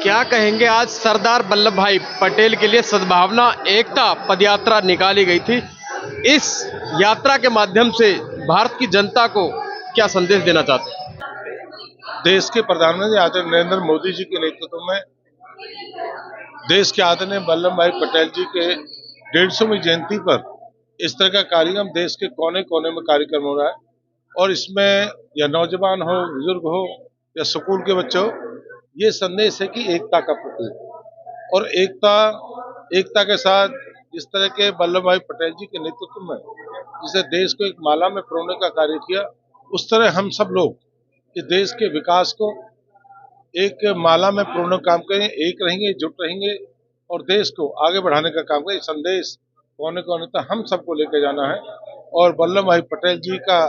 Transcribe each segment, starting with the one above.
क्या कहेंगे, आज सरदार वल्लभ भाई पटेल के लिए सद्भावना एकता पदयात्रा निकाली गई थी। इस यात्रा के माध्यम से भारत की जनता को क्या संदेश देना चाहते हैं? देश के प्रधानमंत्री आदरणीय नरेंद्र मोदी जी के नेतृत्व में देश के आदरणीय वल्लभ भाई पटेल जी के 150वीं जयंती पर इस तरह का कार्यक्रम देश के कोने कोने में कार्यक्रम हो रहा है। और इसमें या नौजवान हो, बुजुर्ग हो या स्कूल के बच्चे हो, ये संदेश है कि एकता का प्रतीक। और एकता के साथ इस तरह के वल्लभ भाई पटेल जी के नेतृत्व में जिसे देश को एक माला में पिरोने का कार्य किया, उस तरह हम सब लोग इस देश के विकास को एक माला में पिरोने का काम करें, एक रहेंगे, जुट रहेंगे और देश को आगे बढ़ाने का काम करें। संदेश कोने कोने तक हम सबको लेकर जाना है। और वल्लभ भाई पटेल जी का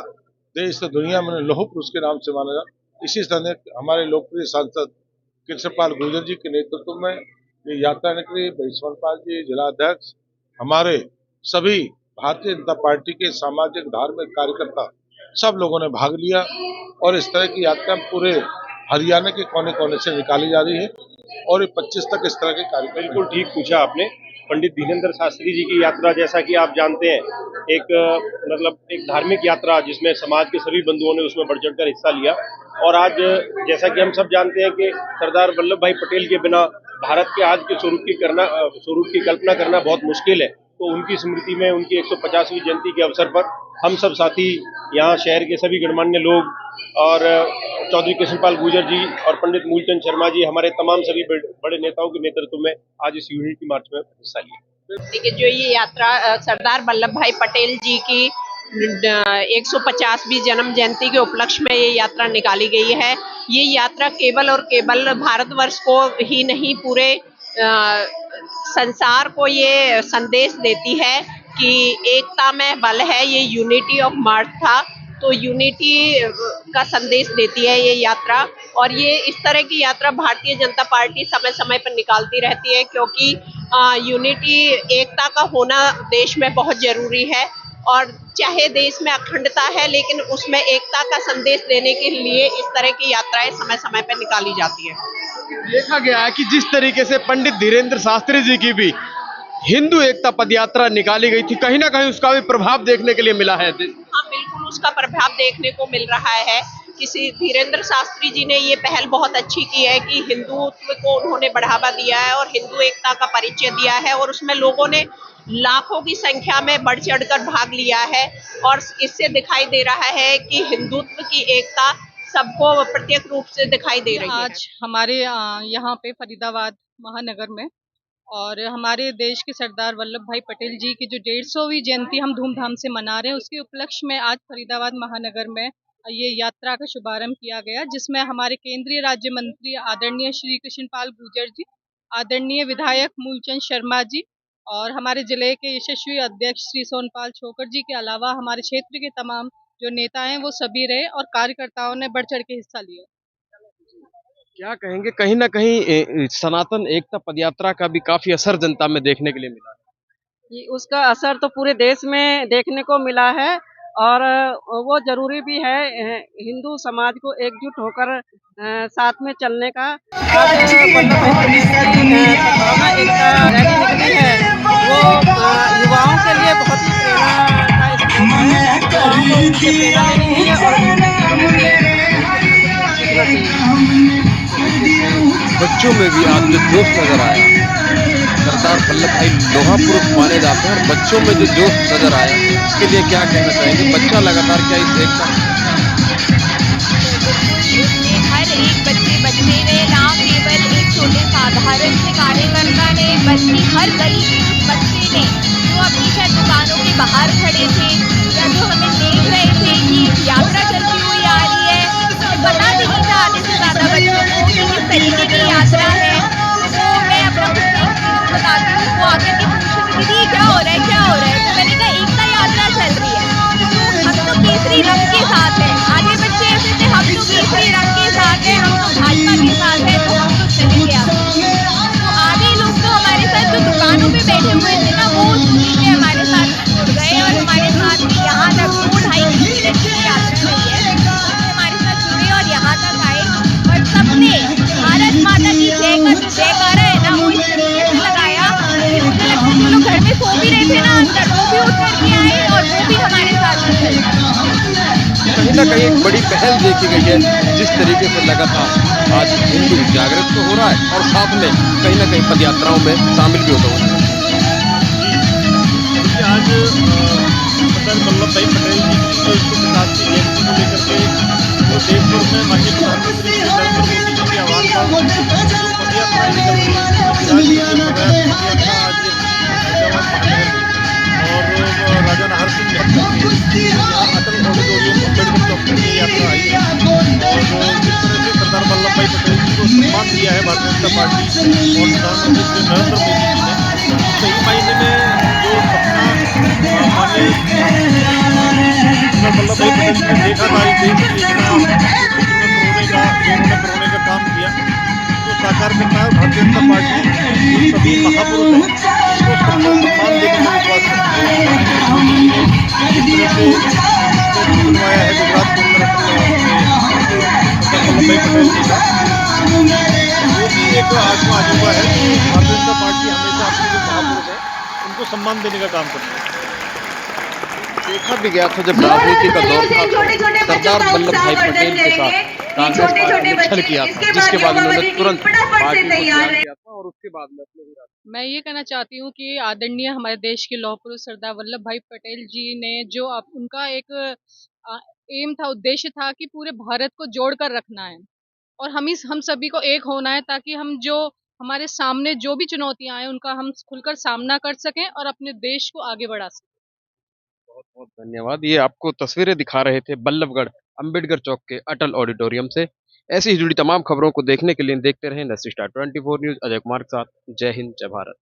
देश तो दुनिया में लौह पुरुष के नाम से माना जाता। इसी संदेश हमारे लोकप्रिय सांसद कृष्णपाल गुर्जर जी के नेतृत्व में ये यात्रा निकली। वैश्वन पाल जी जिलाध्यक्ष, हमारे सभी भारतीय जनता पार्टी के सामाजिक धार्मिक कार्यकर्ता सब लोगों ने भाग लिया और इस तरह की यात्रा पूरे हरियाणा के कोने कोने से निकाली जा रही है और ये 25 तक इस तरह के कार्यक्रम। बिल्कुल ठीक पूछा आपने। पंडित धीरेन्द्र शास्त्री जी की यात्रा, जैसा कि आप जानते हैं, एक धार्मिक यात्रा जिसमें समाज के सभी बंधुओं ने उसमें बढ़ चढ़कर हिस्सा लिया। और आज जैसा कि हम सब जानते हैं कि सरदार वल्लभ भाई पटेल के बिना भारत के आज के स्वरूप की कल्पना करना बहुत मुश्किल है। तो उनकी स्मृति में उनकी 150वीं जयंती के अवसर पर हम सब साथी, यहाँ शहर के सभी गणमान्य लोग और चौधरी कृष्णपाल गुर्जर जी और पंडित मूलचंद शर्मा जी, हमारे तमाम सभी बड़े नेताओं के नेतृत्व में आज इस यूनिटी मार्च में हिस्सा लिया। देखिए, जो ये यात्रा सरदार वल्लभ भाई पटेल जी की 150वीं जन्म जयंती के उपलक्ष्य में ये यात्रा निकाली गई है। ये यात्रा केवल और केवल भारतवर्ष को ही नहीं, पूरे संसार को ये संदेश देती है कि एकता में बल है। ये यूनिटी ऑफ मार्च था, तो यूनिटी का संदेश देती है ये यात्रा। और ये इस तरह की यात्रा भारतीय जनता पार्टी समय समय पर निकालती रहती है, क्योंकि यूनिटी, एकता का होना देश में बहुत जरूरी है। और चाहे देश में अखंडता है, लेकिन उसमें एकता का संदेश देने के लिए इस तरह की यात्राएं समय समय पर निकाली जाती है। देखा गया है कि जिस तरीके से पंडित धीरेन्द्र शास्त्री जी की भी हिंदू एकता पदयात्रा निकाली गई थी, कहीं ना कहीं उसका भी प्रभाव देखने के लिए मिला है। हाँ, बिल्कुल उसका प्रभाव देखने को मिल रहा है। किसी धीरेन्द्र शास्त्री जी ने ये पहल बहुत अच्छी की है कि हिंदुत्व को उन्होंने बढ़ावा दिया है और हिंदू एकता का परिचय दिया है। और उसमें लोगों ने लाखों की संख्या में बढ़ चढ़कर भाग लिया है। और इससे दिखाई दे रहा है कि हिंदुत्व की एकता सबको प्रत्यक्ष रूप से दिखाई दे रही है। आज हमारे यहाँ पे फरीदाबाद महानगर में और हमारे देश के सरदार वल्लभ भाई पटेल जी की जो 150वीं जयंती हम धूमधाम से मना रहे हैं, उसके उपलक्ष्य में आज फरीदाबाद महानगर में ये यात्रा का शुभारंभ किया गया, जिसमें हमारे केंद्रीय राज्य मंत्री आदरणीय श्री कृष्णपाल गुर्जर जी, आदरणीय विधायक मूलचंद शर्मा जी और हमारे जिले के यशस्वी अध्यक्ष श्री सोनपाल छोकर जी के अलावा हमारे क्षेत्र के तमाम जो नेता हैं वो सभी रहे और कार्यकर्ताओं ने बढ़ चढ़ के हिस्सा लिया। क्या कहेंगे, कहीं ना कहीं सनातन एकता पदयात्रा का भी काफी असर जनता में देखने के लिए मिला है? उसका असर तो पूरे देश में देखने को मिला है और वो जरूरी भी है हिंदू समाज को एकजुट होकर साथ में चलने का। आज वल्लभ भाई पटेल जी सद्भावना एकता रैली निकली है, वो युवाओं के लिए बहुत ही प्रेरणा का स्रोत है। युवाओं को उनसे प्रेरणा लेनी है और बच्चों में भी आज जो जोश नजर आया, सरदार वल्लभ भाई लोहा पुरुष माने जाते हैं और बच्चों में जो जोश नजर आया, इसके लिए क्या कहना चाहेंगे? बच्चा लगातार क्या इस एकता, हर एक बच्चे ने ना केवल एक छोटे साधारण से कार्यकर्ता ने, बल्कि हर गली बच्चे ने जो अपनी शायद दुकानों के बाहर खड़े थे या जो हमें देख रहे थे कि यात्रा चलती हुई आ रही है, पता नहीं था आधे से ज्यादा बच्चों को कि किस तरीके की यात्रा है। तो मैं अपना कुछ बताती हूँ, वो आकर के पूछे दीदी क्या हो रहा है, क्या हो रहा है? तो मैंने कहा एकता यात्रा चल रही है, तो हम तो केसरी रंग के साथ हैं। आधे बच्चे ऐसे थे, हम तो केसरी रंग के साथ हैं, हम तो भाजपा के साथ हैं, तो हम तो चलेंगे आप। तो आधे लोग तो हमारे साथ जो दुकानों पे बैठे हुए थे ना, वो उस में हमारे साथ जुड़ गए और हमारे साथ यहाँ कहीं ना कहीं एक बड़ी पहल देखी गई है, जिस तरीके से लगातार आज हिंदू जागृत तो हो रहा है और साथ में कहीं ना कहीं पद यात्राओं में शामिल भी होता है। देखिए आज सरदार वल्लभ भाई पटेल जी की जो 150वीं जयंती को लेकर के जो देश भर में माननीय प्रधानमंत्री श्री नरेंद्र मोदी जी के आह्वान पर जो पदयात्रा निकल रही है, आज ये फैजाबाद महानगर और राजा नाहर सिंह यहाँ अटल ऑडिटोरियम अम्बेडकर चौक तक ये यात्रा आई है और जिस तरह से सरदार वल्लभ भाई पटेल जी को सम्मान दिया है भारतीय जनता पार्टी और प्रधानमंत्री श्री नरेंद्र मोदी जी ने, सही मायने में जो सपना माननीय सरदार वल्लभ भाई पटेल जी ने देखा था इस देश की एकता जो उन्होंने का काम किया, तो साकार करना है। भारतीय जनता पार्टी जो सभी महापुरुष हैं उनको सम्मान देने का विश्वास करती है। जिस तरह से बनवाया है गुजरात के अंदर सरदार वल्लभ भाई पटेल जी का, वो भी एक आजमा अजूबा है। भारतीय जनता पार्टी हमेशा अपने जो महापुरुष है उनको सम्मान देने का काम करती है। देखा भी गया था जब राजनीति का दौर था तो सरदार वल्लभ भाई पटेल के साथ कांग्रेस पार्टी ने छल किया था, जिसके बाद उन्होंने तुरंत पार्टी को त्याग किया था और उसके बाद में अपने मैं ये कहना चाहती हूँ कि आदरणीय हमारे देश के लौह पुरुष सरदार वल्लभ भाई पटेल जी ने जो उनका एक एम था, उद्देश्य था कि पूरे भारत को जोड़ कर रखना है और हम सभी को एक होना है, ताकि हम जो हमारे सामने जो भी चुनौतियां आए उनका हम खुलकर सामना कर सकें और अपने देश को आगे बढ़ा सकें। बहुत बहुत धन्यवाद। ये आपको तस्वीरें दिखा रहे थे बल्लभगढ़ अंबेडकर चौक के अटल ऑडिटोरियम से। ऐसी ही जुड़ी तमाम खबरों को देखने के लिए देखते रहें नर्सिस्टार 24 न्यूज। अजय कुमार के साथ, जय हिंद, जय भारत।